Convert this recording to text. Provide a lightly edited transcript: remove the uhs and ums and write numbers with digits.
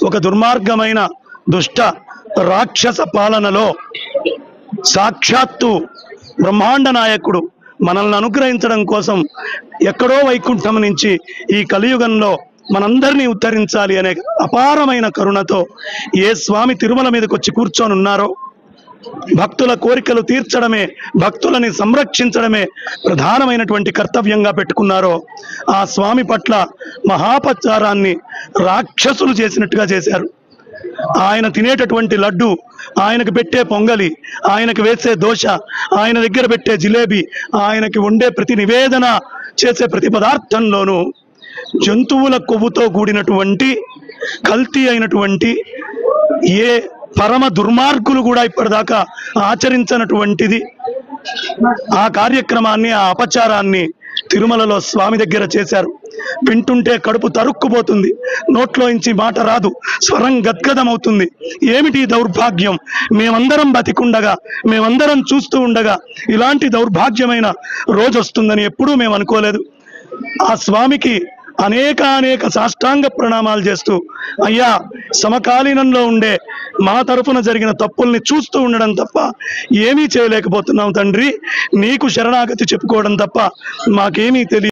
ఒక దుర్మార్గమైన దుష్ట రాక్షస పాలనలో సాక్షాత్తు బ్రహ్మాండ నాయకుడు మనల్ని అనుగ్రహించడం కోసం ఎక్కడో వైకుంఠం నుంచి ఈ కలియుగంలో మనందరినీ ఉద్ధరించాలి అనే అపారమైన కరుణతో ఏ స్వామి తిరుమల మీదకి వచ్చి కూర్చొని ఉన్నారో, భక్తుల కోరికలు తీర్చడమే, భక్తులని సంరక్షించడమే ప్రధానమైనటువంటి కర్తవ్యంగా పెట్టుకున్నారో ఆ స్వామి పట్ల మహాపచారాన్ని రాక్షసులు చేసినట్టుగా చేశారు. ఆయన తినేటటువంటి లడ్డు, ఆయనకు పెట్టే పొంగలి, ఆయనకు వేసే దోశ, ఆయన దగ్గర పెట్టే జిలేబీ, ఆయనకి ఉండే ప్రతి నివేదన చేసే ప్రతి పదార్థంలోనూ జంతువుల కొవ్వుతో కూడినటువంటి కల్తీ అయినటువంటి ఏ పరమ దుర్మార్గులు కూడా ఇప్పటిదాకా ఆచరించినటువంటిది ఆ కార్యక్రమాన్ని, ఆ అపచారాన్ని తిరుమలలో స్వామి దగ్గర చేశారు. వింటుంటే కడుపు తరుక్కుపోతుంది, నోట్లోంచి మాట రాదు, స్వరం గద్గదమవుతుంది. ఏమిటి దౌర్భాగ్యం? మేమందరం బతికుండగా, మేమందరం చూస్తూ ఉండగా ఇలాంటి దౌర్భాగ్యమైన రోజు వస్తుందని ఎప్పుడూ మేము అనుకోలేదు. ఆ స్వామికి అనేక సాష్టాంగ ప్రణామాలు చేస్తూ, అయ్యా సమకాలీనంలో ఉండే మా తరఫున జరిగిన తప్పుల్ని చూస్తూ ఉండడం తప్ప ఏమీ చేయలేకపోతున్నాం తండ్రి, నీకు శరణాగతి చెప్పుకోవడం తప్ప మాకేమీ తెలియదు.